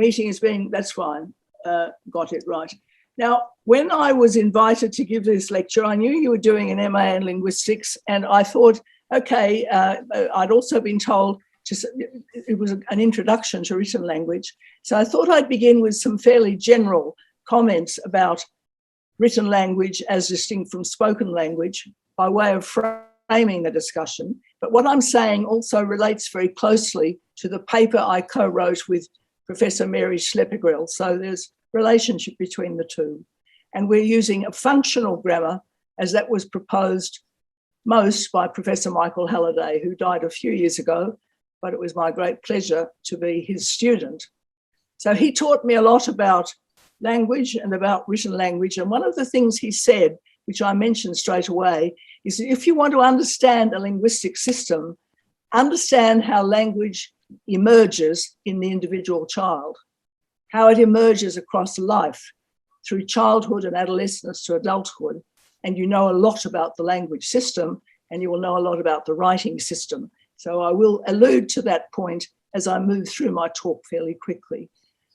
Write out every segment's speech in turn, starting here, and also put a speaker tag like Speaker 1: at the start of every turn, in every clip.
Speaker 1: meeting is being, that's fine, got it right. Now, when I was invited to give this lecture, I knew you were doing an MA in linguistics, and I thought, okay, I'd also been told it was an introduction to written language. So I thought I'd begin with some fairly general comments about written language as distinct from spoken language by way of framing the discussion. But what I'm saying also relates very closely to the paper I co-wrote with Professor Mary Schleppergrill. So there's relationship between the two. And we're using a functional grammar as that was proposed most by Professor Michael Halliday, who died a few years ago, but it was my great pleasure to be his student. So he taught me a lot about language and about written language. And one of the things he said, which I mentioned straight away, is that if you want to understand a linguistic system, understand how language emerges in the individual child, how it emerges across life through childhood and adolescence to adulthood. And you know a lot about the language system, and you will know a lot about the writing system. So I will allude to that point as I move through my talk fairly quickly.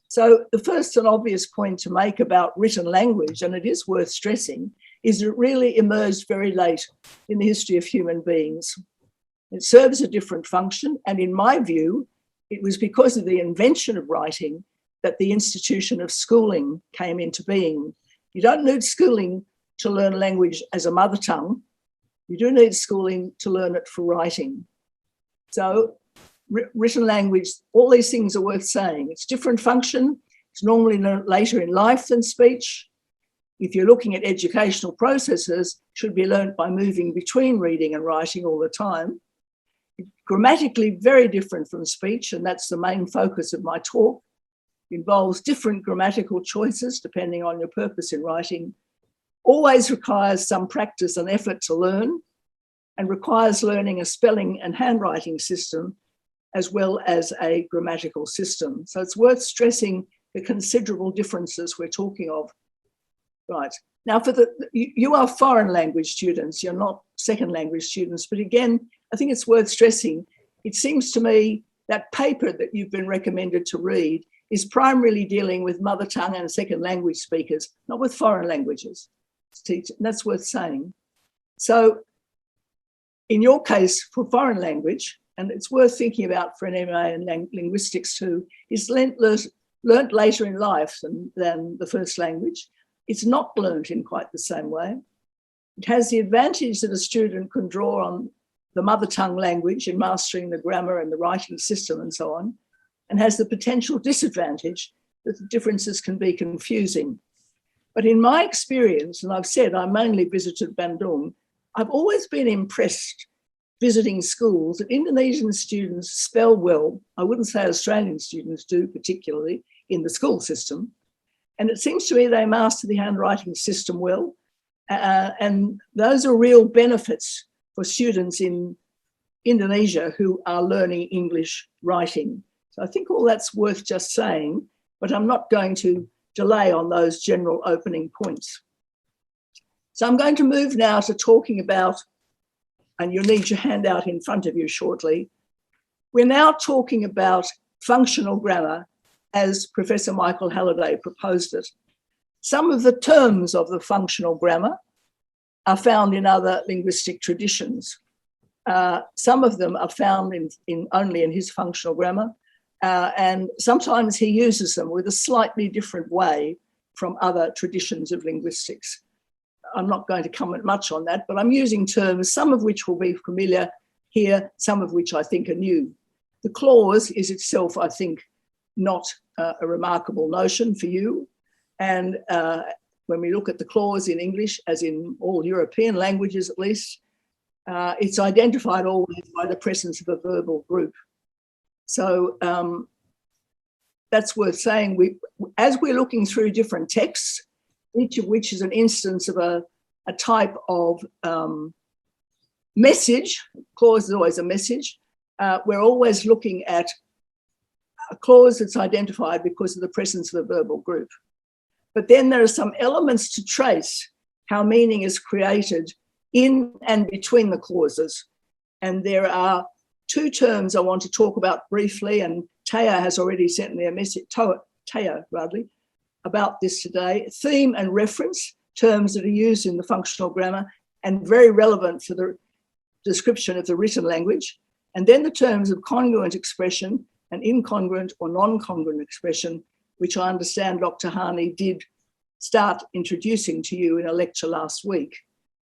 Speaker 1: So the first and obvious point to make about written language, and it is worth stressing, is that it really emerged very late in the history of human beings. It serves a different function, and in my view, it was because of the invention of writing that the institution of schooling came into being. You don't need schooling to learn language as a mother tongue. You do need schooling to learn it for writing. So written language, all these things are worth saying. It's different function. It's normally learned later in life than speech. If you're looking at educational processes, it should be learned by moving between reading and writing all the time. It's grammatically very different from speech, and that's the main focus of my talk. It involves different grammatical choices depending on your purpose in writing. Always requires some practice and effort to learn, and requires learning a spelling and handwriting system as well as a grammatical system. So it's worth stressing the considerable differences we're talking of. Right. Now, you are foreign language students, you're not second language students, but again, I think it's worth stressing. It seems to me that paper that you've been recommended to read is primarily dealing with mother tongue and second language speakers, not with foreign languages. That's worth saying. So in your case, for foreign language, and it's worth thinking about for an MA in linguistics too, is learnt later in life than the first language. It's not learnt in quite the same way. It has the advantage that a student can draw on the mother tongue language in mastering the grammar and the writing system and so on, and has the potential disadvantage that the differences can be confusing. But in my experience, and I've said I mainly visited Bandung, I've always been impressed visiting schools that Indonesian students spell well. I wouldn't say Australian students do, particularly in the school system. And it seems to me they master the handwriting system well. And those are real benefits for students in Indonesia who are learning English writing. So I think all that's worth just saying, but I'm not going to delay on those general opening points. So I'm going to move now to talking about, and you'll need your handout in front of you shortly. We're now talking about functional grammar as Professor Michael Halliday proposed it. Some of the terms of the functional grammar are found in other linguistic traditions. Some of them are found only in his functional grammar, and sometimes he uses them with a slightly different way from other traditions of linguistics. I'm not going to comment much on that, but I'm using terms, some of which will be familiar here, some of which I think are new. The clause is itself, I think, not a remarkable notion for you. And when we look at the clause in English, as in all European languages at least, it's identified always by the presence of a verbal group. So that's worth saying. As we're looking through different texts, each of which is an instance of a type of message, clause is always a message, we're always looking at a clause that's identified because of the presence of a verbal group. But then there are some elements to trace how meaning is created in and between the clauses. And there are two terms I want to talk about briefly, and Taya has already sent me a message. Teo Radley, about this today. Theme and reference, terms that are used in the functional grammar and very relevant for the description of the written language. And then the terms of congruent expression and incongruent or non-congruent expression, which I understand Dr. Hani did start introducing to you in a lecture last week.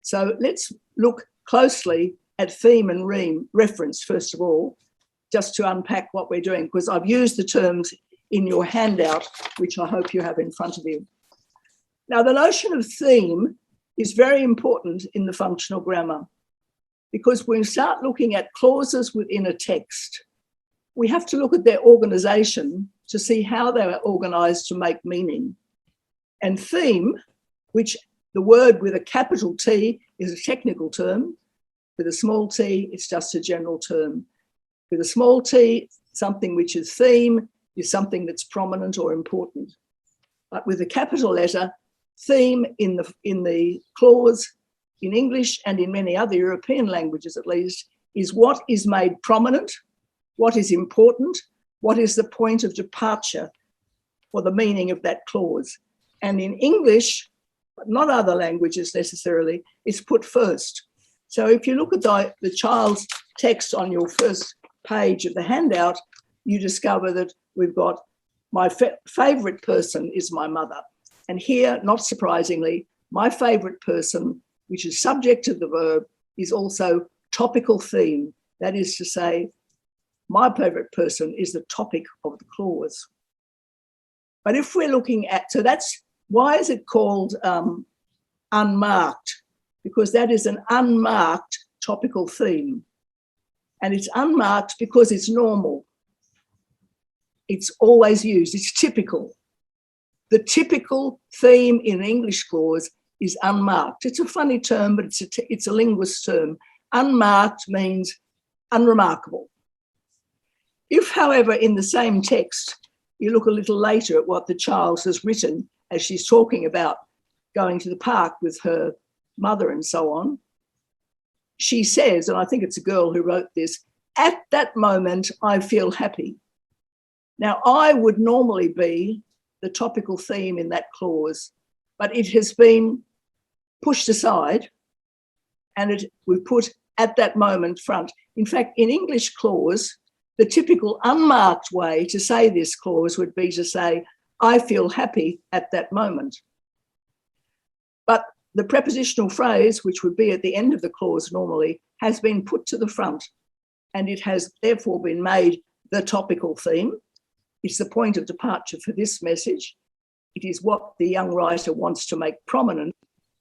Speaker 1: So let's look closely at theme and reference, first of all, just to unpack what we're doing, because I've used the terms in your handout, which I hope you have in front of you. Now, the notion of theme is very important in the functional grammar, because when we start looking at clauses within a text, we have to look at their organization to see how they are organized to make meaning. And theme, which the word with a capital T is a technical term. With a small t, it's just a general term. With a small t, something which is theme is something that's prominent or important. But with a capital letter, theme in the clause, in English and in many other European languages at least, is what is made prominent, what is important, what is the point of departure for the meaning of that clause. And in English, but not other languages necessarily, it's put first. So if you look at the child's text on your first page of the handout, you discover that we've got my favourite person is my mother. And here, not surprisingly, my favourite person, which is subject of the verb, is also topical theme. That is to say, my favourite person is the topic of the clause. But if we're looking at, so that's, why is it called unmarked? Because that is an unmarked topical theme. And it's unmarked because it's normal. It's always used, it's typical. The typical theme in an English clause is unmarked. It's a funny term, but it's a linguist term. Unmarked means unremarkable. If, however, in the same text, you look a little later at what the child has written as she's talking about going to the park with her mother and so on, she says, and I think it's a girl who wrote this, at that moment, I feel happy. Now, I would normally be the topical theme in that clause, but it has been pushed aside and we've put at that moment front. In fact, in English clause, the typical unmarked way to say this clause would be to say, I feel happy at that moment. But the prepositional phrase, which would be at the end of the clause normally, has been put to the front, and it has therefore been made the topical theme. It's the point of departure for this message. It is what the young writer wants to make prominent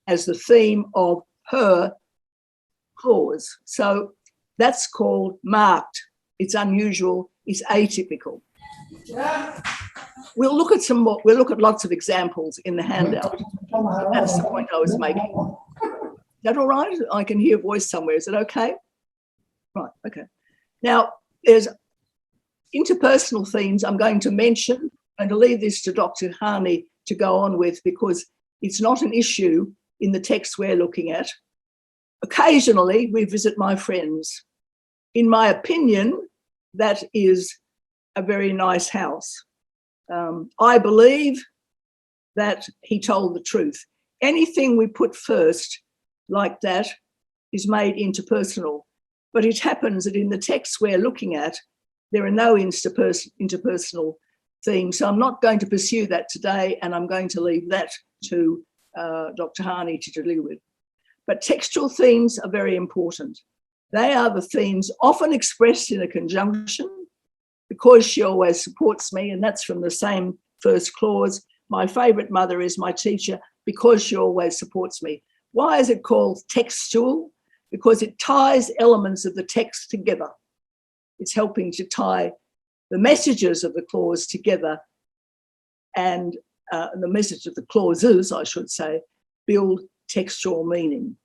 Speaker 1: as the theme of her clause. So that's called marked. It's unusual, it's atypical. We'll look at some more, we'll look at lots of examples in the handout. That's the point I was making. Is that all right? I can hear a voice somewhere. Is it okay? Right, okay. Now, there's interpersonal themes I'm going to mention. I'm going to leave this to Dr. Hani to go on with because it's not an issue in the text we're looking at. Occasionally, we visit my friends. In my opinion, that is a very nice house. I believe that he told the truth. Anything we put first like that is made interpersonal, but it happens that in the text we're looking at, there are no interpersonal themes. So I'm not going to pursue that today, and I'm going to leave that to Dr. Hani to deal with. But textual themes are very important. They are the themes often expressed in a conjunction, because she always supports me, and that's from the same first clause. My favourite mother is my teacher because she always supports me. Why is it called textual? Because it ties elements of the text together. It's helping to tie the messages of the clause together, and the message of the clauses, I should say, build textual meaning.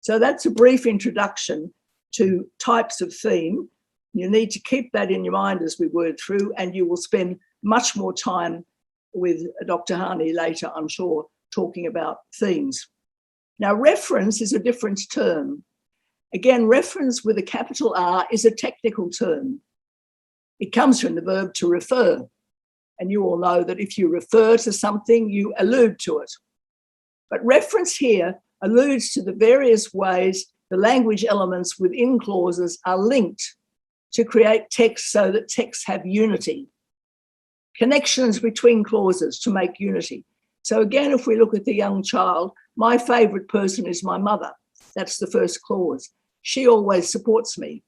Speaker 1: So that's a brief introduction to types of theme. You need to keep that in your mind as we word through, and you will spend much more time with Dr. Hani later, I'm sure, talking about themes. Now, reference is a different term. Again, reference with a capital R is a technical term. It comes from the verb to refer. And you all know that if you refer to something, you allude to it. But reference here alludes to the various ways the language elements within clauses are linked to create text so that texts have unity. Connections between clauses to make unity. So again, if we look at the young child, my favourite person is my mother. That's the first clause. She always supports me.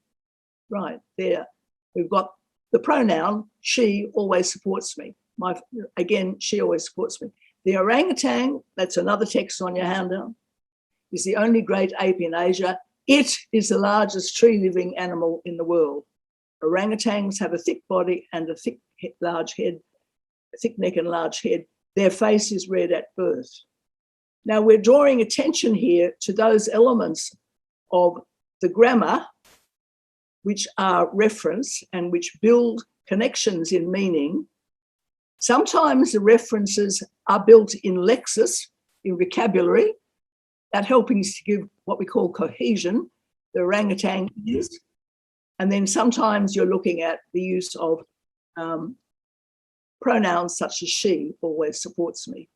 Speaker 1: Right, there. We've got the pronoun, she always supports me. Again, she always supports me. The orangutan, that's another text on your handout, is the only great ape in Asia. It is the largest tree-living animal in the world. Orangutans have a thick body and a thick neck and large head. Their face is red at birth. Now, we're drawing attention here to those elements of the grammar which are reference and which build connections in meaning. Sometimes the references are built in lexis, in vocabulary, that helping to give what we call cohesion, the orangutan is. And then sometimes you're looking at the use of pronouns such as she always supports me.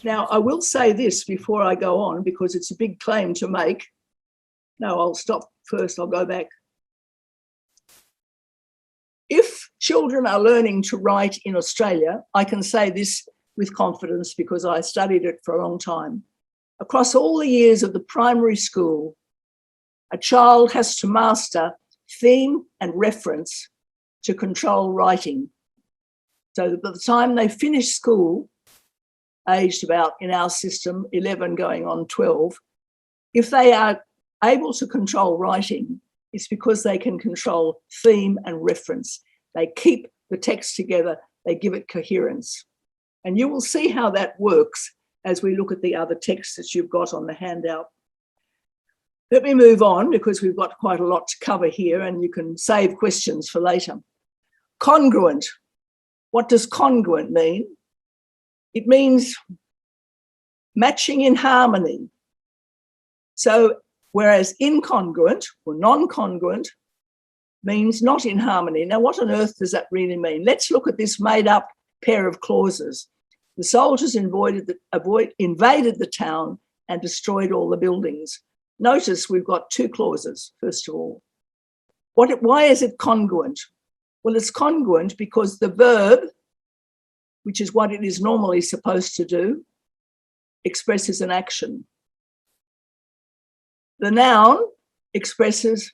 Speaker 1: Now, I will say this before I go on, because it's a big claim to make. No, I'll stop first, I'll go back. If children are learning to write in Australia, I can say this with confidence because I studied it for a long time. Across all the years of the primary school, a child has to master theme and reference to control writing. So that by the time they finish school, aged about, in our system, 11 going on 12, if they are able to control writing, it's because they can control theme and reference. They keep the text together, they give it coherence. And you will see how that works as we look at the other texts that you've got on the handout. Let me move on because we've got quite a lot to cover here and you can save questions for later. Congruent. What does congruent mean? It means matching in harmony. So whereas incongruent or non-congruent means not in harmony. Now, what on earth does that really mean? Let's look at this made-up pair of clauses. The soldiers invaded the town and destroyed all the buildings. Notice we've got two clauses, first of all. Why is it congruent? Well, it's congruent because the verb, which is what it is normally supposed to do, expresses an action. The noun expresses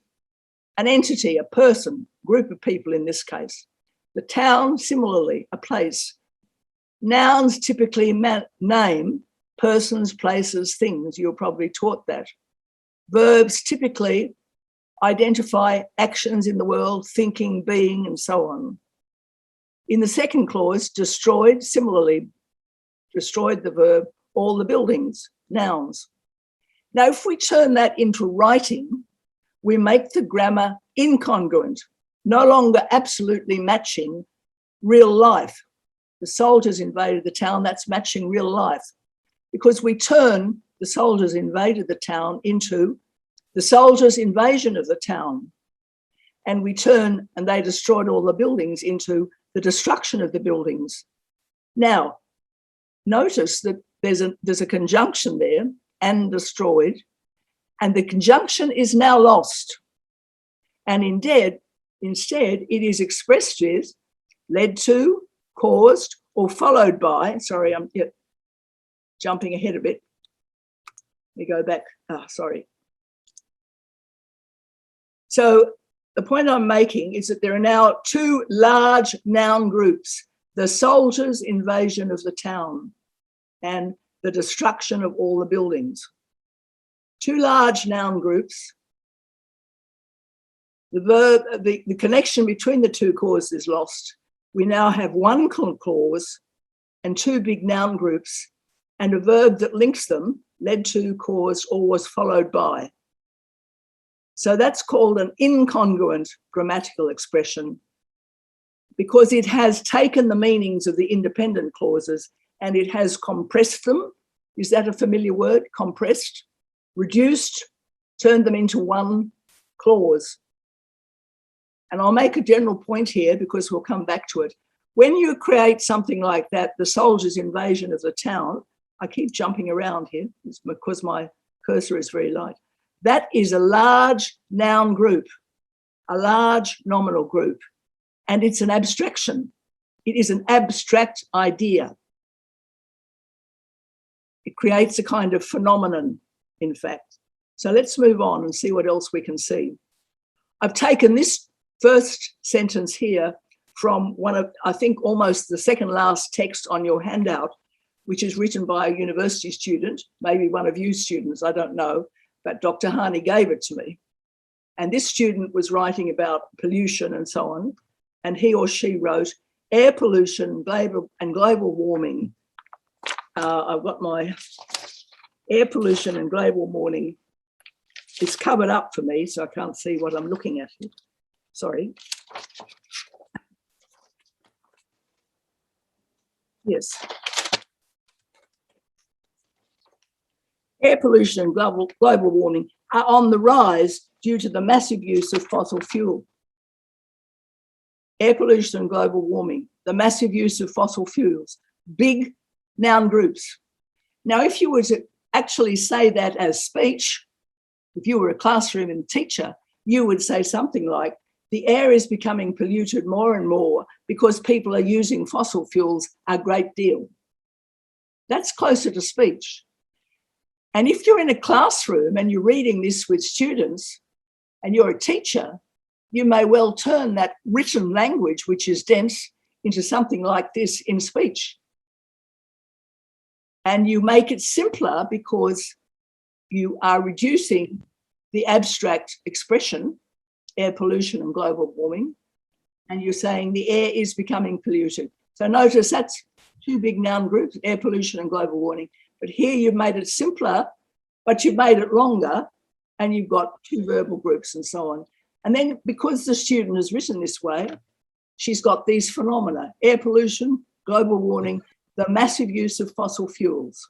Speaker 1: an entity, a person, group of people in this case. The town, similarly, a place. Nouns typically name persons, places, things. You're probably taught that. Verbs typically identify actions in the world, thinking, being, and so on. In the second clause, destroyed, similarly, destroyed the verb, all the buildings, nouns. Now, if we turn that into writing, we make the grammar incongruent, no longer absolutely matching real life. The soldiers invaded the town, that's matching real life. Because we turn the soldiers invaded the town into the soldiers' invasion of the town. And we turn, and they destroyed all the buildings, into the destruction of the buildings. Now, notice that there's a conjunction there, and destroyed, and the conjunction is now lost. And instead, it is expressed as led to, caused, or followed by. Sorry, I'm jumping ahead a bit. Let me go back. Sorry. So the point I'm making is that there are now two large noun groups, the soldiers' invasion of the town and the destruction of all the buildings. Two large noun groups. The connection between the two causes is lost. We now have one clause and two big noun groups and a verb that links them, led to, caused, or was followed by. So that's called an incongruent grammatical expression because it has taken the meanings of the independent clauses and it has compressed them. Is that a familiar word? Compressed, reduced, turned them into one clause. And I'll make a general point here because we'll come back to it. when you create something like that, the soldiers' invasion of the town, I keep jumping around here because my cursor is very light. That is a large noun group, a large nominal group, and it's an abstraction. It is an abstract idea. It creates a kind of phenomenon, in fact. So let's move on and see what else we can see. I've taken this first sentence here from one of, I think, almost the second last text on your handout, which is written by a university student, maybe one of you students, I don't know, but Dr. Hani gave it to me. And this student was writing about pollution and so on, and he or she wrote, air pollution and global warming. I've got my air pollution and global warming. It's covered up for me, so I can't see what I'm looking at here. Sorry. Yes. Air pollution and global warming are on the rise due to the massive use of fossil fuel. Air pollution and global warming, the massive use of fossil fuels, big noun groups. Now, if you were to actually say that as speech, if you were a classroom and teacher, you would say something like, the air is becoming polluted more and more because people are using fossil fuels a great deal. That's closer to speech. And if you're in a classroom and you're reading this with students and you're a teacher, you may well turn that written language, which is dense, into something like this in speech. And you make it simpler because you are reducing the abstract expression, air pollution and global warming, and you're saying the air is becoming polluted. So notice that's two big noun groups, air pollution and global warming. But here you've made it simpler, but you've made it longer, and you've got two verbal groups and so on. And then because the student has written this way, she's got these phenomena, air pollution, global warming, the massive use of fossil fuels,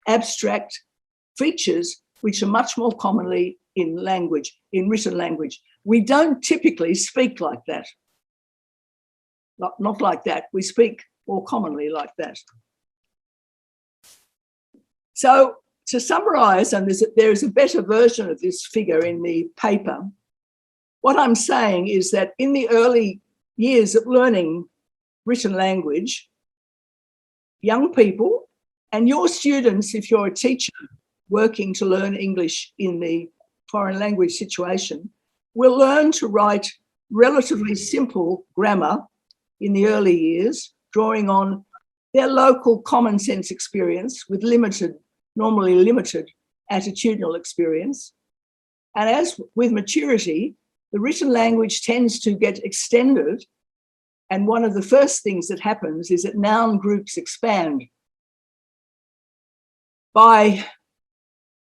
Speaker 1: abstract features which are much more commonly in language, in written language. We don't typically speak like that. Not like that. We speak more commonly like that. So to summarise, and there is a better version of this figure in the paper, what I'm saying is that in the early years of learning written language, young people and your students, if you're a teacher working to learn English in the foreign language situation, will learn to write relatively simple grammar in the early years, drawing on their local common sense experience with normally limited attitudinal experience. And as with maturity, the written language tends to get extended. And one of the first things that happens is that noun groups expand. By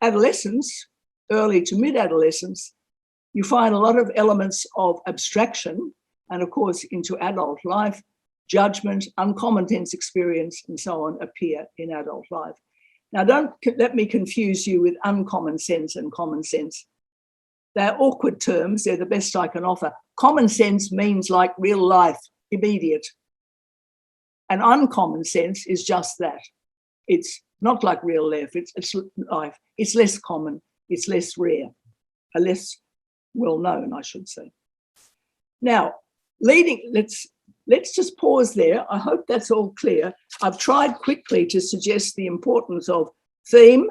Speaker 1: adolescence, early to mid-adolescence, you find a lot of elements of abstraction, and of course into adult life, judgment, uncommon sense experience, and so on appear in adult life. Now, don't let me confuse you with uncommon sense and common sense. They're awkward terms. They're the best I can offer. Common sense means like real life, immediate. And uncommon sense is just that. It's not like real life. It's life. It's less common. It's less rare, less well-known, I should say. Now, let's just pause there. I hope that's all clear. I've tried quickly to suggest the importance of theme,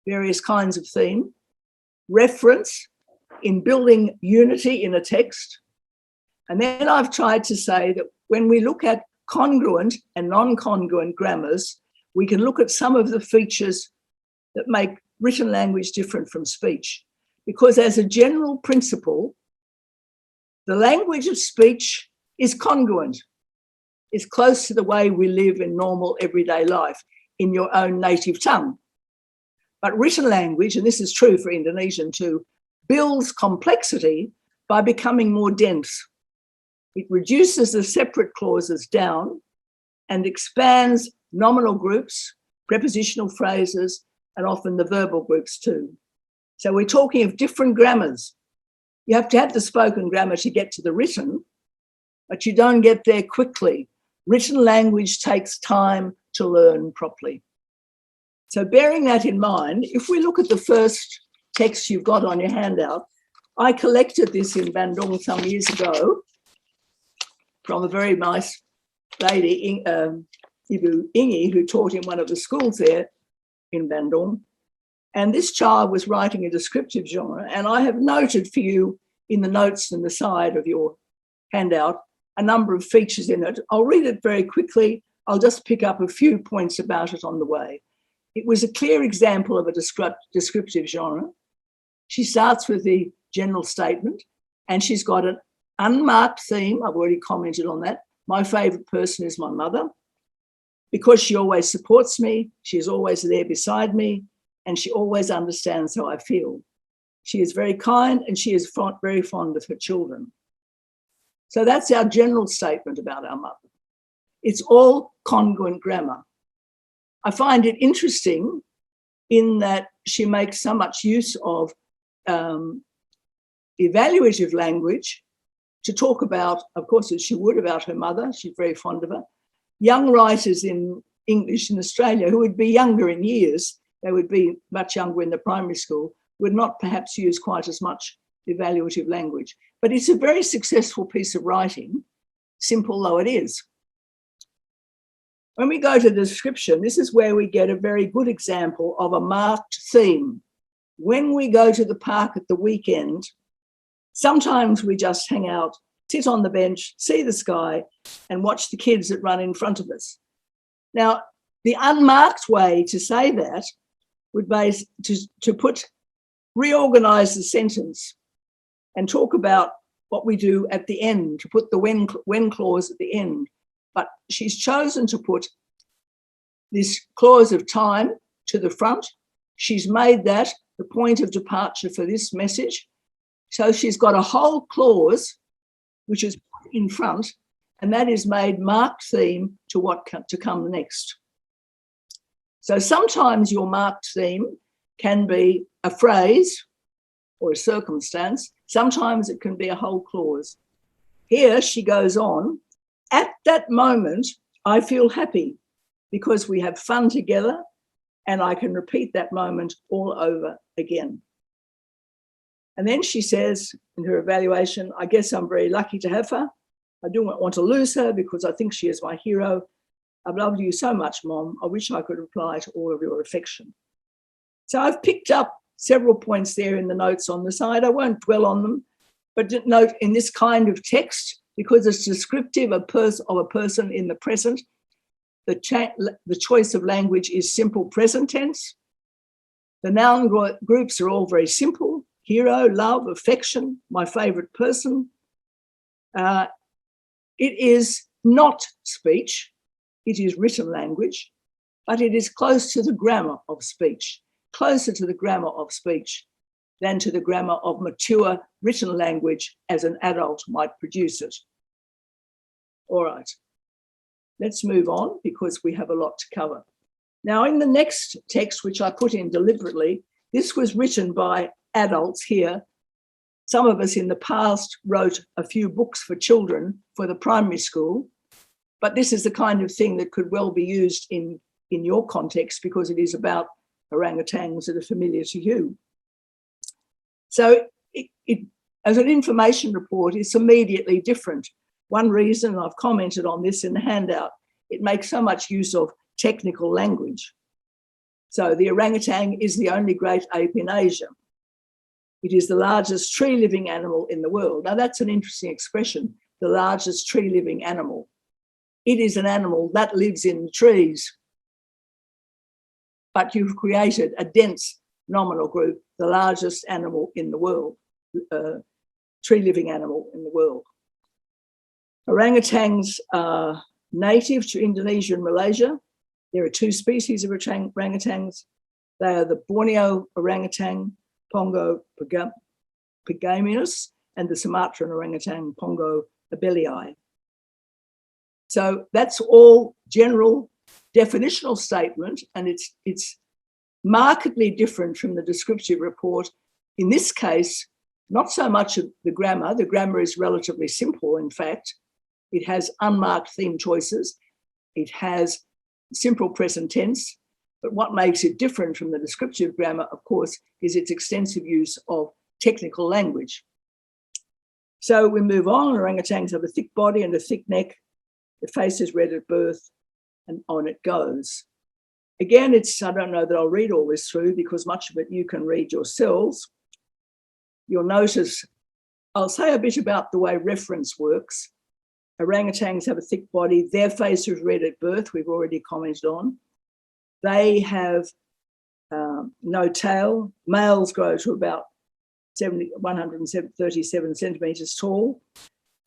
Speaker 1: various kinds of theme, reference in building unity in a text. And then I've tried to say that when we look at congruent and non-congruent grammars, we can look at some of the features that make written language different from speech. Because as a general principle, the language of speech is congruent, is close to the way we live in normal everyday life in your own native tongue. But written language, and this is true for Indonesian too, builds complexity by becoming more dense. It reduces the separate clauses down and expands nominal groups, prepositional phrases, and often the verbal groups too. So we're talking of different grammars. You have to have the spoken grammar to get to the written, but you don't get there quickly. Written language takes time to learn properly. So bearing that in mind, if we look at the first text you've got on your handout, I collected this in Bandung some years ago from a very nice lady, Ibu Ingi, who taught in one of the schools there in Bandung. And this child was writing a descriptive genre. And I have noted for you in the notes on the side of your handout a number of features in it. I'll read it very quickly. I'll just pick up a few points about it on the way. It was a clear example of a descriptive genre. She starts with the general statement, and she's got an unmarked theme. I've already commented on that. My favourite person is my mother, because she always supports me, she is always there beside me, and she always understands how I feel. She is very kind, and she is very fond of her children. So that's our general statement about our mother. It's all congruent grammar. I find it interesting in that she makes so much use of evaluative language to talk about, of course, as she would, about her mother. She's very fond of her. Young writers in English in Australia who would be younger in years, they would be much younger in the primary school, would not perhaps use quite as much evaluative language. But it's a very successful piece of writing, simple though it is. When we go to the description, this is where we get a very good example of a marked theme. When we go to the park at the weekend, sometimes we just hang out, sit on the bench, see the sky, and watch the kids that run in front of us. Now, the unmarked way to say that would be to reorganise the sentence and talk about what we do at the end, to put the when clause at the end. But she's chosen to put this clause of time to the front. She's made that the point of departure for this message. So she's got a whole clause which is put in front, and that is made marked theme to what to come next. So sometimes your marked theme can be a phrase or a circumstance. Sometimes it can be a whole clause. Here she goes on, at that moment, I feel happy because we have fun together, and I can repeat that moment all over again. And then she says in her evaluation, I guess I'm very lucky to have her. I do not want to lose her because I think she is my hero. I've loved you so much, Mom. I wish I could reply to all of your affection. So I've picked up several points there in the notes on the side. I won't dwell on them, but note in this kind of text, because it's descriptive of a person in the present, the choice of language is simple present tense. The noun groups are all very simple: hero, love, affection, my favourite person. It is not speech, it is written language, but it is close to the grammar of speech, closer to the grammar of speech than to the grammar of mature written language as an adult might produce it. All right, let's move on because we have a lot to cover. Now, in the next text, which I put in deliberately, this was written by adults here. Some of us in the past wrote a few books for children for the primary school, but this is the kind of thing that could well be used in your context because it is about orangutans that are familiar to you. So it as an information report, it's immediately different. One reason, and I've commented on this in the handout, it makes so much use of technical language. So the orangutan is the only great ape in Asia. It is the largest tree-living animal in the world. Now, that's an interesting expression, the largest tree-living animal. It is an animal that lives in the trees. But you've created a dense nominal group, the largest animal in the world, tree-living animal in the world. Orangutans are native to Indonesia and Malaysia. There are two species of orangutans. They are the Borneo orangutan, Pongo pygamenus, and the Sumatran orangutan, Pongo abellii. So that's all general definitional statement, and it's markedly different from the descriptive report. In this case, not so much of the grammar. The grammar is relatively simple, in fact, It has unmarked theme choices. It has simple present tense. But what makes it different from the descriptive grammar, of course, is its extensive use of technical language. So we move on. Orangutans have a thick body and a thick neck. The face is red at birth, and on it goes. Again, I don't know that I'll read all this through because much of it you can read yourselves. You'll notice, I'll say a bit about the way reference works. Orangutans have a thick body. Their face is red at birth, we've already commented on. They have no tail. Males grow to about 137 centimetres tall.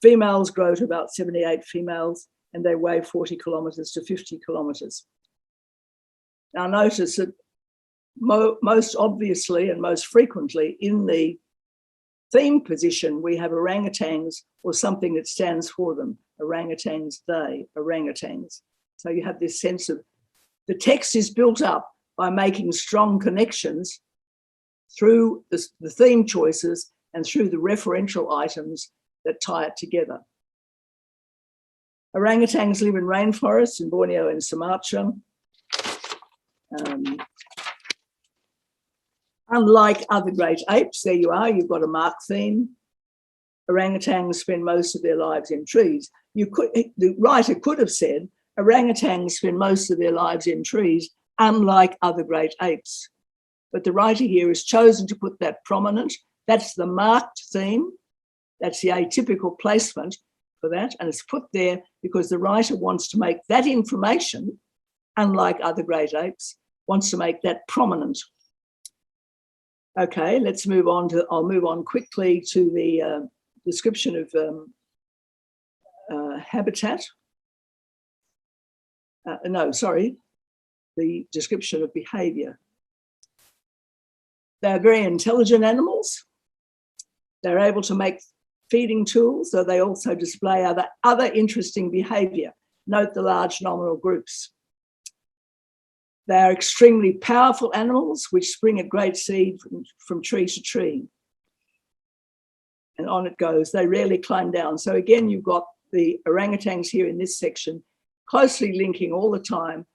Speaker 1: Females grow to about 78 females, and they weigh 40 kilometres to 50 kilometres. Now notice that most obviously and most frequently in the theme position, we have orangutans or something that stands for them. Orangutans, they, orangutans. So you have this sense of the text is built up by making strong connections through the theme choices and through the referential items that tie it together. Orangutans live in rainforests in Borneo and Sumatra. Unlike other great apes, there you are, you've got a marked theme. Orangutans spend most of their lives in trees. The writer could have said, orangutans spend most of their lives in trees, unlike other great apes. But the writer here has chosen to put that prominent. That's the marked theme. That's the atypical placement for that. And it's put there because the writer wants to make that information, unlike other great apes, wants to make that prominent. Okay, let's move on I'll move on quickly to the description of habitat. The description of behaviour. They're very intelligent animals. They're able to make feeding tools, though they also display other interesting behaviour. Note the large nominal groups. They are extremely powerful animals which spring at great speed from tree to tree. And on it goes. They rarely climb down. So again, you've got the orangutans here in this section, closely linking all the time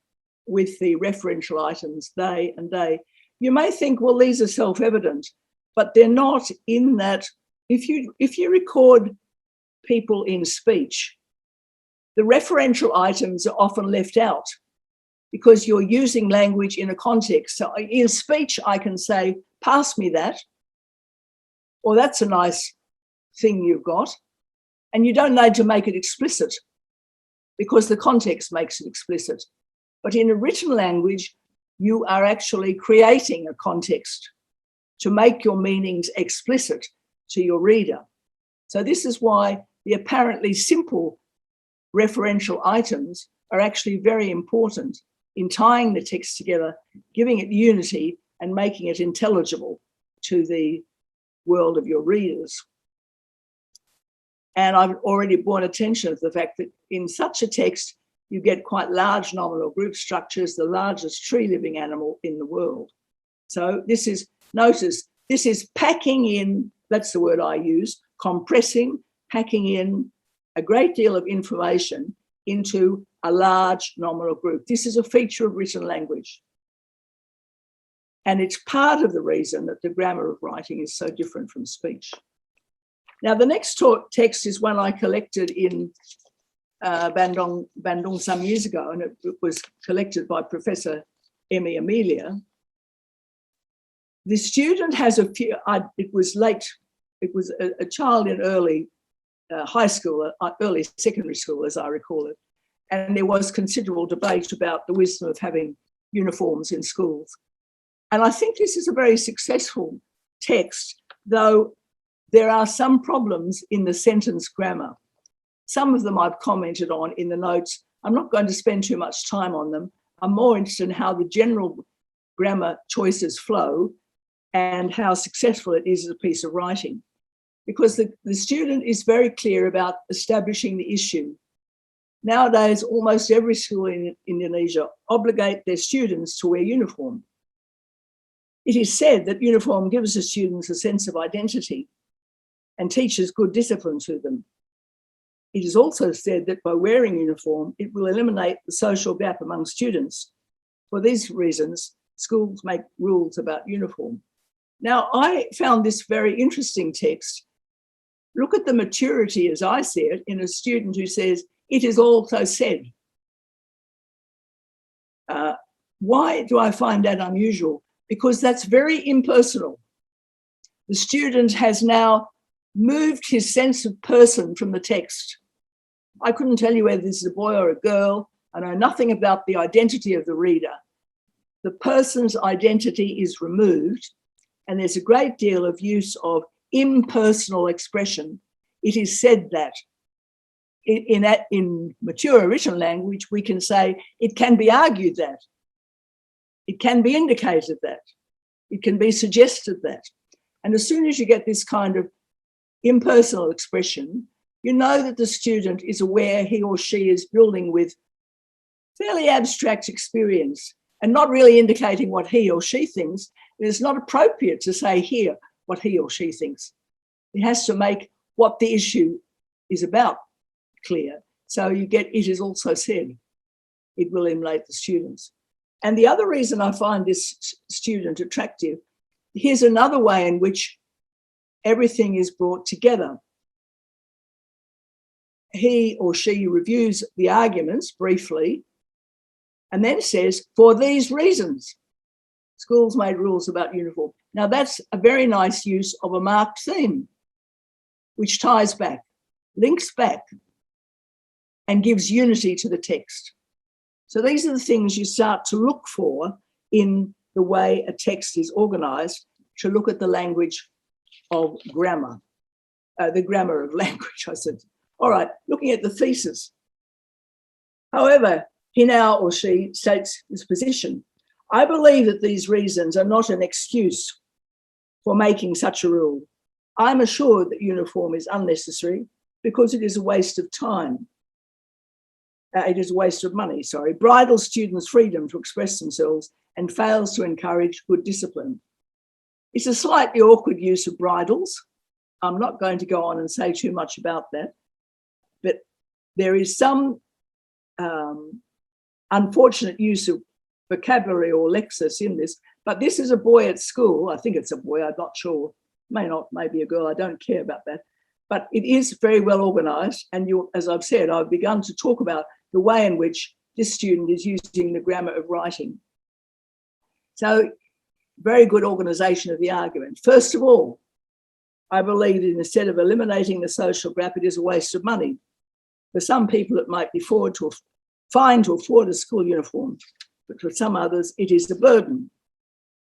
Speaker 1: with the referential items, they and they. You may think, well, these are self-evident, but they're not, in that if you record people in speech, the referential items are often left out because you're using language in a context. So in speech, I can say, pass me that, or that's a nice thing you've got. And you don't need to make it explicit because the context makes it explicit. But in a written language, you are actually creating a context to make your meanings explicit to your reader. So this is why the apparently simple referential items are actually very important in tying the text together, giving it unity and making it intelligible to the world of your readers. And I've already brought attention to the fact that in such a text, you get quite large nominal group structures, the largest tree-living animal in the world. So this is, notice, this is packing in, that's the word I use, compressing, packing in a great deal of information into a large nominal group. This is a feature of written language. And it's part of the reason that the grammar of writing is so different from speech. Now, the next text is one I collected in Bandung some years ago, and it was collected by Professor Emmy Amelia. The student has a few, it was a child in early high school, early secondary school, as I recall it. And there was considerable debate about the wisdom of having uniforms in schools. And I think this is a very successful text, though there are some problems in the sentence grammar. Some of them I've commented on in the notes. I'm not going to spend too much time on them. I'm more interested in how the general grammar choices flow and how successful it is as a piece of writing. Because the student is very clear about establishing the issue. Nowadays, almost every school in Indonesia obligate their students to wear uniform. It is said that uniform gives the students a sense of identity and teaches good discipline to them. it is also said that by wearing uniform, it will eliminate the social gap among students. For these reasons, schools make rules about uniform. Now, I found this very interesting text. Look at the maturity, as I see it, in a student who says, it is also said. Why do I find that unusual? Because that's very impersonal. The student has now moved his sense of person from the text. I couldn't tell you whether this is a boy or a girl. I know nothing about the identity of the reader. The person's identity is removed, and there's a great deal of use of impersonal expression. It is said that. In mature original language, we can say it can be argued that. It can be indicated that. It can be suggested that. And as soon as you get this kind of impersonal expression, you know that the student is aware he or she is building with fairly abstract experience and not really indicating what he or she thinks. It's not appropriate to say here what he or she thinks. It has to make what the issue is about clear. So you get, it is also said. It will emulate the students. And the other reason I find this student attractive, here's another way in which everything is brought together. He or she reviews the arguments briefly and then says, for these reasons, schools made rules about uniform. Now that's a very nice use of a marked theme, which ties back, links back, and gives unity to the text. So these are the things you start to look for in the way a text is organised, to look at the language of grammar, the grammar of language, I said. All right, looking at the thesis. However, he now or she states his position. I believe that these reasons are not an excuse for making such a rule. I'm assured that uniform is unnecessary because it is a waste of time. It is a waste of money, sorry. Bridles students' freedom to express themselves and fails to encourage good discipline. It's a slightly awkward use of bridles. I'm not going to go on and say too much about that, but there is some unfortunate use of vocabulary or lexis in this, but this is a boy at school. I think it's a boy, I'm not sure. May not, maybe a girl, I don't care about that. But it is very well organised, and as I've said, I've begun to talk about the way in which this student is using the grammar of writing. So, very good organisation of the argument. First of all, I believe that instead of eliminating the social gap, it is a waste of money. For some people, it might be fine to afford a school uniform, but for some others, it is a burden.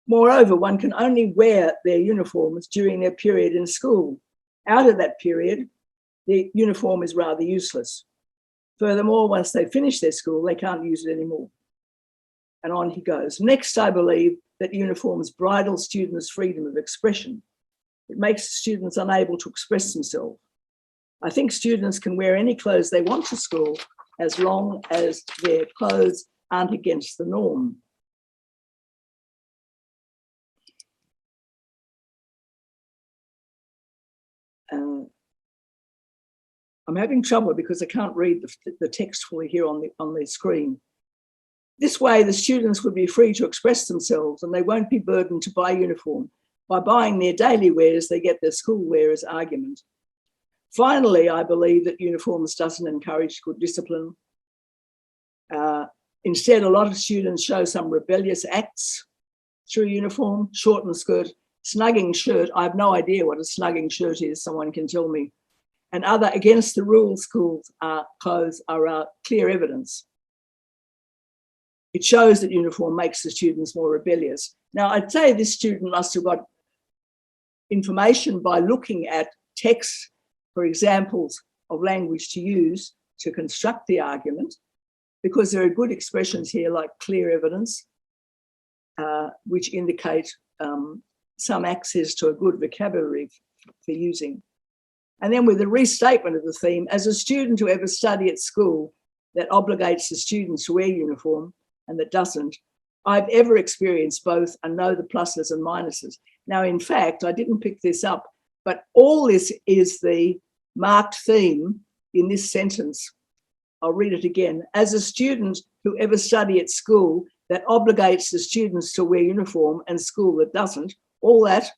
Speaker 1: Moreover, one can only wear their uniforms during their period in school. Out of that period, the uniform is rather useless. Furthermore, once they finish their school, they can't use it anymore. And on he goes. Next, I believe that uniforms bridle students' freedom of expression. It makes students unable to express themselves. I think students can wear any clothes they want to school as long as their clothes aren't against the norm. I'm having trouble because I can't read the text fully here on the screen. This way, the students would be free to express themselves and they won't be burdened to buy uniform. By buying their daily wears, they get their school wear as argument. Finally, I believe that uniforms doesn't encourage good discipline. Instead, a lot of students show some rebellious acts through uniform, shortened skirt, snugging shirt. I have no idea what a snugging shirt is, someone can tell me. And other against the rules schools clothes are clear evidence. It shows that uniform makes the students more rebellious. Now, I'd say this student must have got information by looking at texts for examples of language to use to construct the argument, because there are good expressions here like clear evidence, which indicate some access to a good vocabulary for using. And then with the restatement of the theme, as a student who ever study at school that obligates the students to wear uniform and that doesn't, I've ever experienced both and know the pluses and minuses. Now, in fact, I didn't pick this up, but all this is the marked theme in this sentence. I'll read it again. As a student who ever study at school that obligates the students to wear uniform and school that doesn't, all that,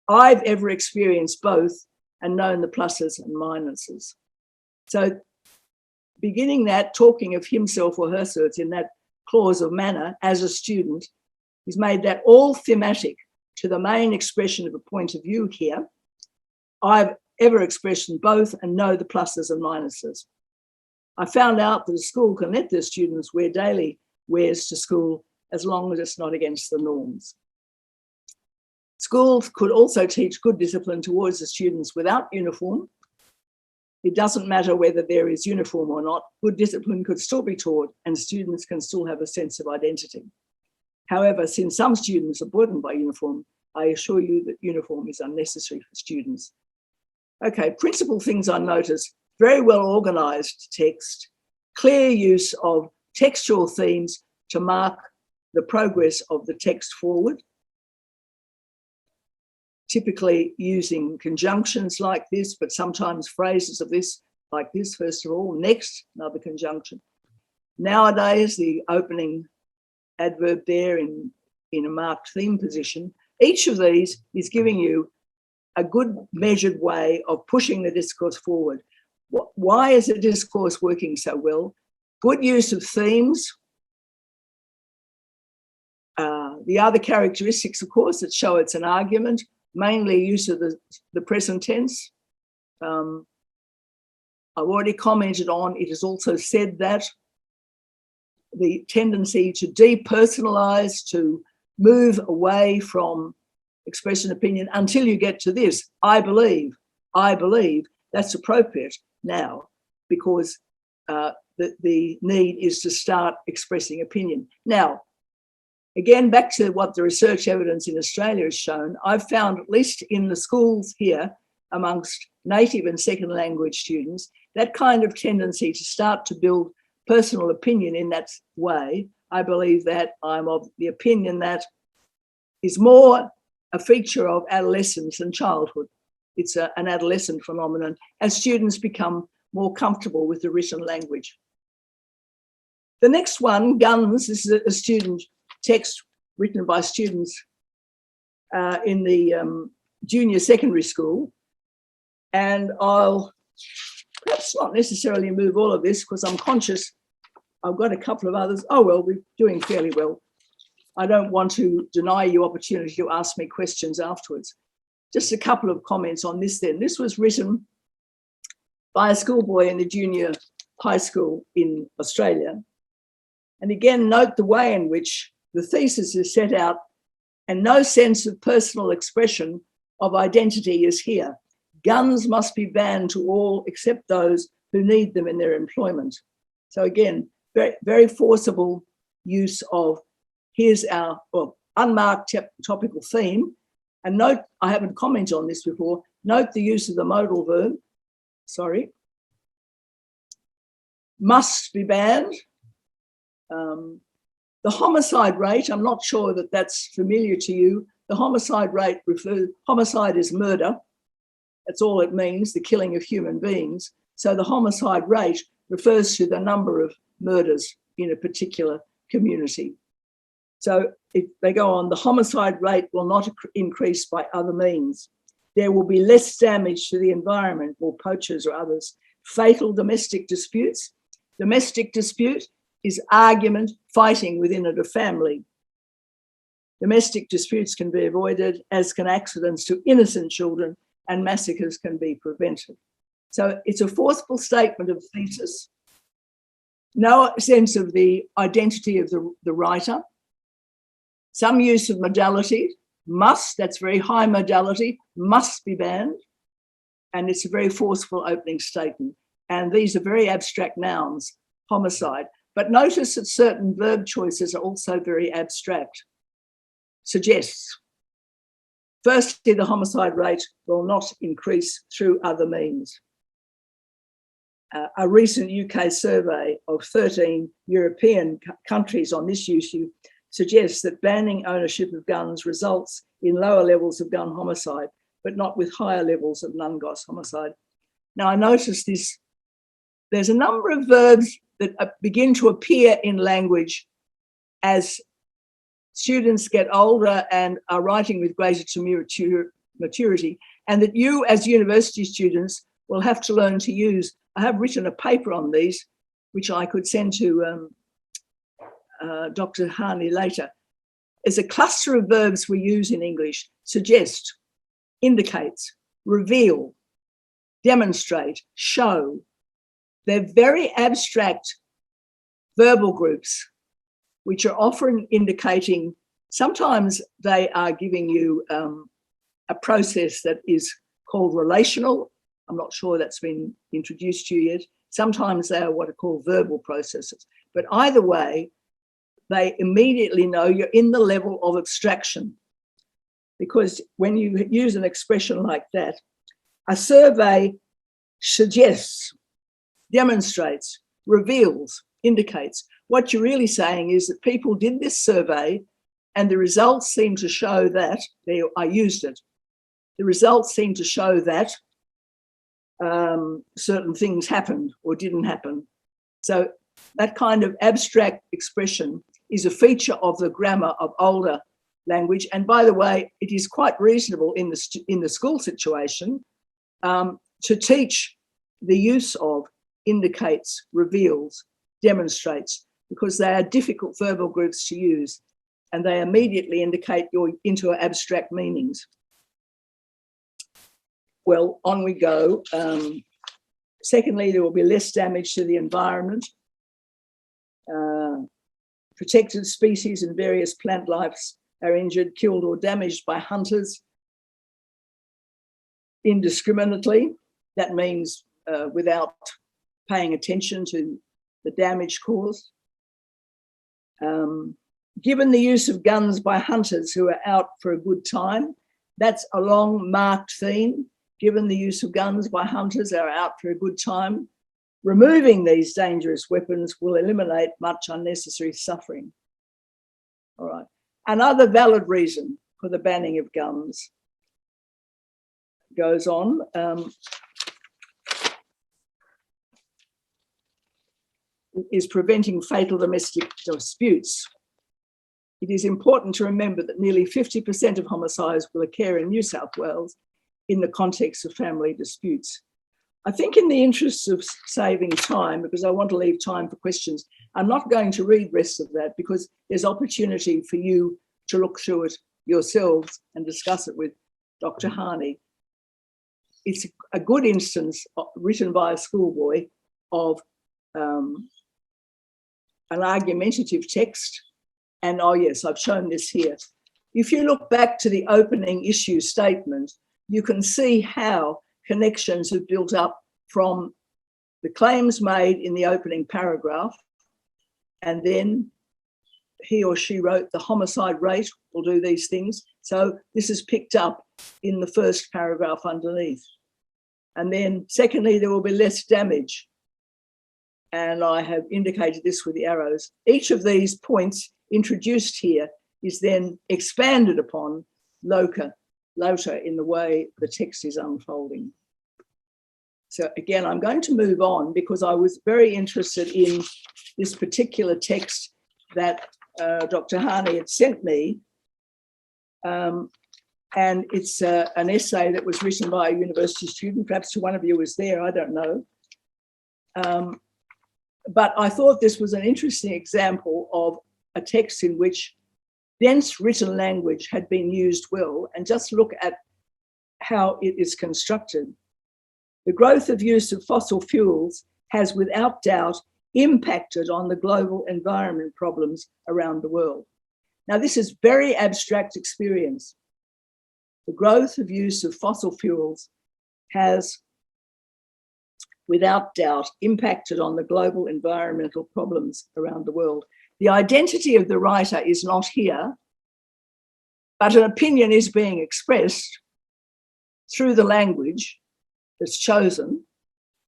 Speaker 1: I've ever experienced both and known the pluses and minuses. So beginning that, talking of himself or herself in that clause of manner as a student, he's made that all thematic to the main expression of a point of view here. I've ever expressed both and know the pluses and minuses. I found out that a school can let their students wear daily wears to school as long as it's not against the norms. Schools could also teach good discipline towards the students without uniform. It doesn't matter whether there is uniform or not, good discipline could still be taught and students can still have a sense of identity. However, since some students are burdened by uniform, I assure you that uniform is unnecessary for students. Okay, principal things I noticed: very well organised text, clear use of textual themes to mark the progress of the text forward, typically using conjunctions like this, but sometimes phrases of this, like this, first of all, next, another conjunction. Nowadays, the opening adverb there in a marked theme position. Each of these is giving you a good measured way of pushing the discourse forward. Why is the discourse working so well? Good use of themes. The other characteristics, of course, that show it's an argument, mainly use of the present tense. I've already commented on, it is also said that the tendency to depersonalize, to move away from express an opinion until you get to this, I believe, that's appropriate now because the need is to start expressing opinion. Now, again, back to what the research evidence in Australia has shown, I've found, at least in the schools here, amongst native and second language students, that kind of tendency to start to build personal opinion in that way. I believe that I'm of the opinion that is more a feature of adolescence than childhood. It's an adolescent phenomenon as students become more comfortable with the written language. The next one, guns, this is a student text written by students in the junior secondary school. And I'll perhaps not necessarily move all of this because I'm conscious I've got a couple of others. Oh, well, we're doing fairly well. I don't want to deny you opportunity to ask me questions afterwards. Just a couple of comments on this then. This was written by a schoolboy in the junior high school in Australia. And again, note the way in which the thesis is set out and no sense of personal expression of identity is here. Guns must be banned to all except those who need them in their employment. So again, very, very forcible use of here's our unmarked topical theme. And note, I haven't commented on this before, note the use of the modal verb, must be banned. The homicide rate, I'm not sure that that's familiar to you. The homicide rate homicide is murder. That's all it means, the killing of human beings. So the homicide rate refers to the number of murders in a particular community. So if they go on, the homicide rate will not increase by other means. There will be less damage to the environment or poachers or others. Fatal domestic disputes. Domestic dispute is argument, fighting within a family. Domestic disputes can be avoided, as can accidents to innocent children, and massacres can be prevented. So it's a forceful statement of thesis. No sense of the identity of the writer. Some use of modality, must, that's very high modality, must be banned. And it's a very forceful opening statement. And these are very abstract nouns, homicide. But notice that certain verb choices are also very abstract. Suggests. Firstly, the homicide rate will not increase through other means. A recent UK survey of 13 European countries on this issue suggests that banning ownership of guns results in lower levels of gun homicide, but not with higher levels of non-gun homicide. Now, I noticed this there's a number of verbs that begin to appear in language as students get older and are writing with greater maturity, and that you as university students will have to learn to use. I have written a paper on these, which I could send to Dr. Hani later. There's a cluster of verbs we use in English: suggest, indicates, reveal, demonstrate, show. They're very abstract verbal groups, which are often indicating, sometimes they are giving you a process that is called relational. I'm not sure that's been introduced to you yet. Sometimes they are what are called verbal processes. But either way, they immediately know you're in the level of abstraction. Because when you use an expression like that, a survey suggests, demonstrates, reveals, indicates. What you're really saying is that people did this survey and the results seem to show that, I used it, the results seem to show that certain things happened or didn't happen. So that kind of abstract expression is a feature of the grammar of older language. And by the way, it is quite reasonable in the school situation to teach the use of indicates, reveals, demonstrates, because they are difficult verbal groups to use and they immediately indicate you're into abstract meanings. Well, on we go. Secondly, there will be less damage to the environment. Protected species and various plant lives are injured, killed or damaged by hunters indiscriminately. That means without paying attention to the damage caused. Given the use of guns by hunters who are out for a good time, that's a long marked theme. Given the use of guns by hunters who are out for a good time, removing these dangerous weapons will eliminate much unnecessary suffering. All right. Another valid reason for the banning of guns goes on. Is preventing fatal domestic disputes. It is important to remember that nearly 50% of homicides will occur in New South Wales in the context of family disputes. I think in the interests of saving time, because I want to leave time for questions, I'm not going to read the rest of that because there's opportunity for you to look through it yourselves and discuss it with Dr. Hani. It's a good instance written by a schoolboy of an argumentative text. And oh yes, I've shown this here. If you look back to the opening issue statement, you can see how connections have built up from the claims made in the opening paragraph, and then he or she wrote the homicide rate will do these things. So this is picked up in the first paragraph underneath. And then secondly, there will be less damage. And I have indicated this with the arrows. Each of these points introduced here is then expanded upon later in the way the text is unfolding. So again, I'm going to move on because I was very interested in this particular text that Dr. Hani had sent me. And it's an essay that was written by a university student. Perhaps one of you was there, I don't know. But I thought this was an interesting example of a text in which dense written language had been used well, and just look at how it is constructed. The growth of use of fossil fuels has without doubt impacted on the global environment problems around the world. Now, this is very abstract experience. The growth of use of fossil fuels has without doubt impacted on the global environmental problems around the world. The identity of the writer is not here, but an opinion is being expressed through the language that's chosen.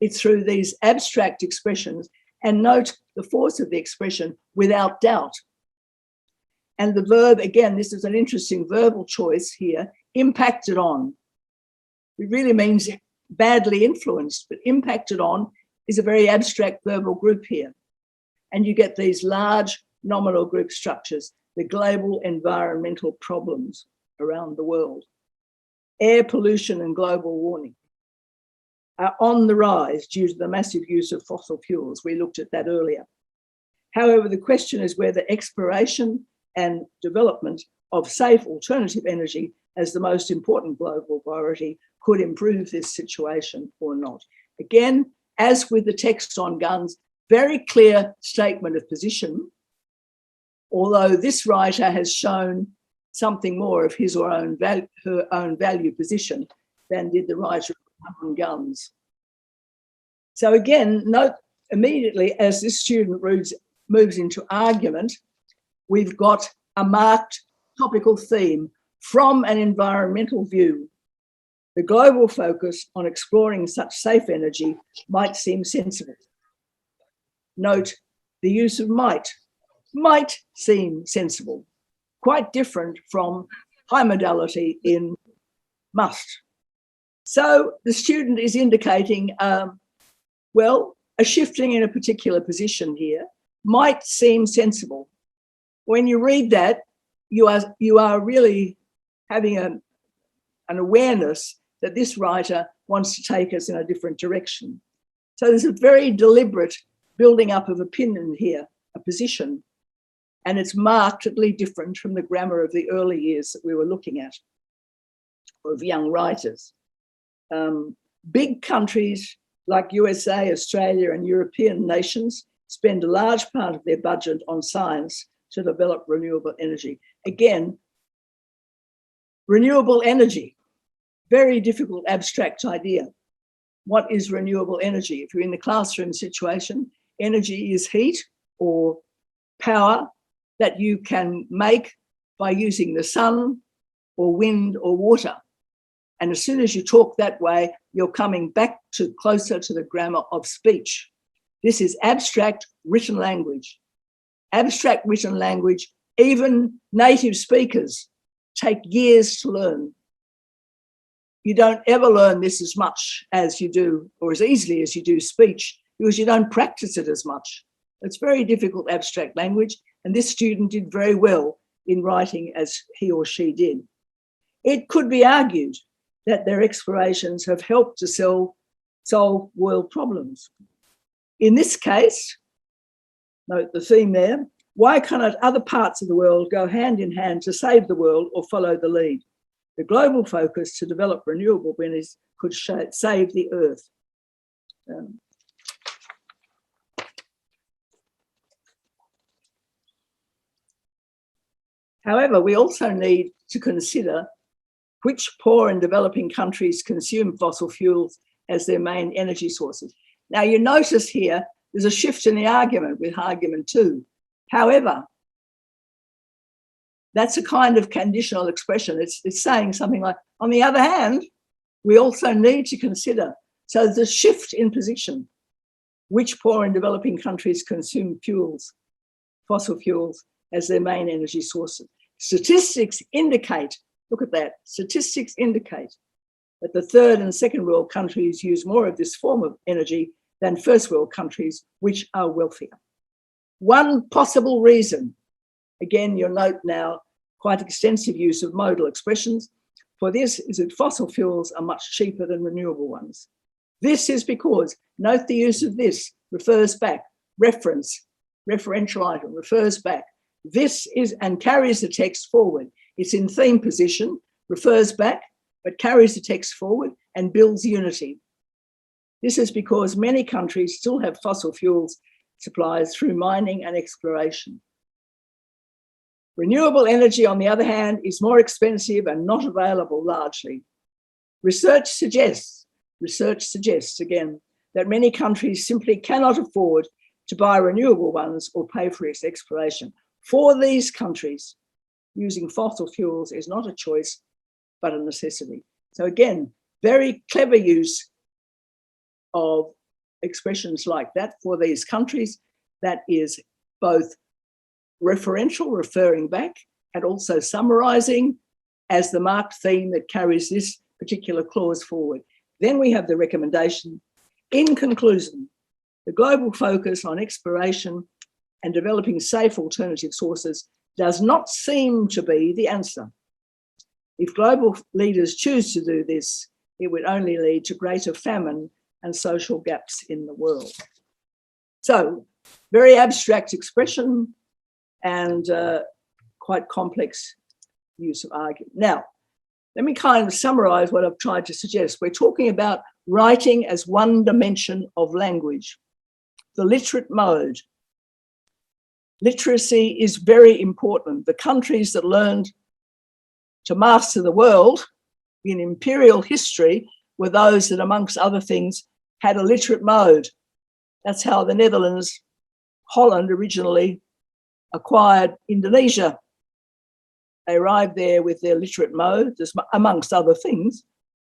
Speaker 1: It's through these abstract expressions, and note the force of the expression, without doubt. And the verb, again, this is an interesting verbal choice here, impacted on. It really means badly influenced, but impacted on is a very abstract verbal group here. And you get these large nominal group structures, the global environmental problems around the world. Air pollution and global warming are on the rise due to the massive use of fossil fuels. We looked at that earlier. However, the question is whether exploration and development of safe alternative energy as the most important global priority could improve this situation or not. Again, as with the text on guns, very clear statement of position, although this writer has shown something more of his or her own value position than did the writer on guns. So again, note immediately as this student moves into argument, we've got a marked topical theme from an environmental view. The global focus on exploring such safe energy might seem sensible. Note the use of might seem sensible, quite different from high modality in must. So the student is indicating, well, a shifting in a particular position here might seem sensible. When you read that, you are really having an awareness that this writer wants to take us in a different direction. So there's a very deliberate building up of opinion here, a position, and it's markedly different from the grammar of the early years that we were looking at, or of young writers. Big countries like USA, Australia, and European nations spend a large part of their budget on science to develop renewable energy. Again, renewable energy, very difficult abstract idea. What is renewable energy? If you're in the classroom situation, energy is heat or power that you can make by using the sun or wind or water. And as soon as you talk that way, you're coming back to closer to the grammar of speech. This is abstract written language. Abstract written language, even native speakers take years to learn. You don't ever learn this as much as you do, or as easily as you do speech, because you don't practice it as much. It's very difficult abstract language, and this student did very well in writing as he or she did. It could be argued that their explorations have helped to solve world problems. In this case, note the theme there, why cannot other parts of the world go hand in hand to save the world or follow the lead? The global focus to develop renewable energy could save the earth. However, we also need to consider which poor and developing countries consume fossil fuels as their main energy sources. Now, you notice here there's a shift in the argument with argument 2. However, that's a kind of conditional expression. It's saying something like, on the other hand, we also need to consider. So the shift in position, which poor and developing countries consume fossil fuels as their main energy sources. Statistics indicate, look at that, statistics indicate that the third and second world countries use more of this form of energy than first world countries, which are wealthier. One possible reason, again, you'll note now quite extensive use of modal expressions for this, is that fossil fuels are much cheaper than renewable ones. This is because, note the use of this, refers back, referential item, refers back. This is, and carries the text forward. It's in theme position, refers back, but carries the text forward and builds unity. This is because many countries still have fossil fuels supplies through mining and exploration. Renewable energy, on the other hand, is more expensive and not available largely. Research suggests again, that many countries simply cannot afford to buy renewable ones or pay for its exploration. For these countries, using fossil fuels is not a choice, but a necessity. So again, very clever use of expressions like that for these countries that is both referential, referring back, and also summarising as the marked theme that carries this particular clause forward. Then we have the recommendation. In conclusion, The global focus on exploration and developing safe alternative sources does not seem to be the answer. If global leaders choose to do this, it would only lead to greater famine and social gaps in the world. So, very abstract expression and quite complex use of argument. Now, let me kind of summarize what I've tried to suggest. We're talking about writing as one dimension of language, the literate mode. Literacy is very important. The countries that learned to master the world in imperial history were those that, amongst other things, had a literate mode. That's how the Netherlands, Holland originally acquired Indonesia. They arrived there with their literate mode, amongst other things,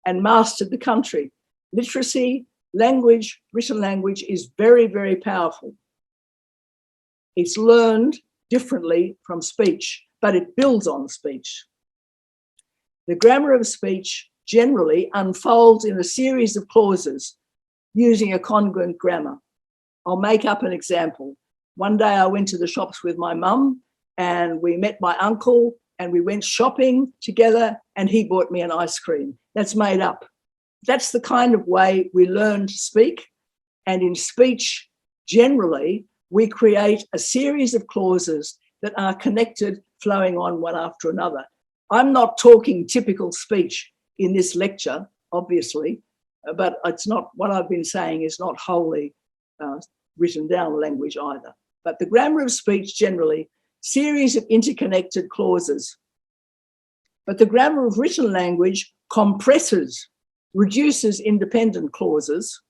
Speaker 1: and mastered the country. Literacy, language, written language is very, very powerful. It's learned differently from speech, but it builds on speech. The grammar of speech generally unfolds in a series of clauses using a congruent grammar. I'll make up an example. One day I went to the shops with my mum and we met my uncle and we went shopping together and he bought me an ice cream. That's made up. That's the kind of way we learn to speak. And in speech, generally, we create a series of clauses that are connected, flowing on one after another. I'm not talking typical speech in this lecture, obviously, but it's not, what I've been saying is not wholly written down language either. But the grammar of speech generally, series of interconnected clauses. But the grammar of written language compresses, reduces independent clauses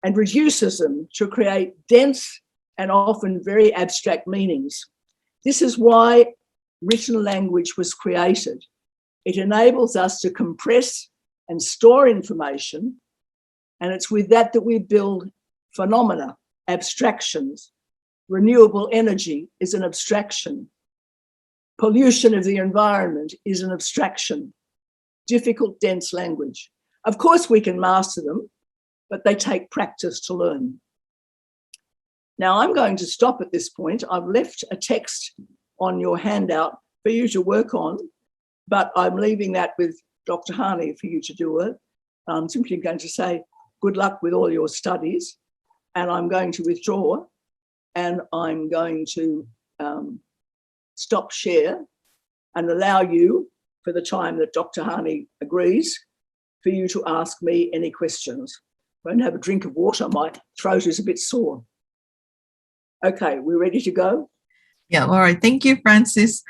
Speaker 1: and reduces them to create dense and often very abstract meanings. This is why written language was created. It enables us to compress and store information, and it's with that that we build phenomena, abstractions. Renewable energy is an abstraction. Pollution of the environment is an abstraction. Difficult, dense language. Of course, we can master them, but they take practice to learn. Now, I'm going to stop at this point. I've left a text on your handout for you to work on, but I'm leaving that with Dr. Hani for you to do it. I'm simply going to say good luck with all your studies, and I'm going to withdraw, and I'm going to stop share and allow you, for the time that Dr. Hani agrees, for you to ask me any questions. I'm going to have a drink of water. My throat is a bit sore. Okay, we're ready to go?
Speaker 2: Yeah, all right. Thank you, Francis.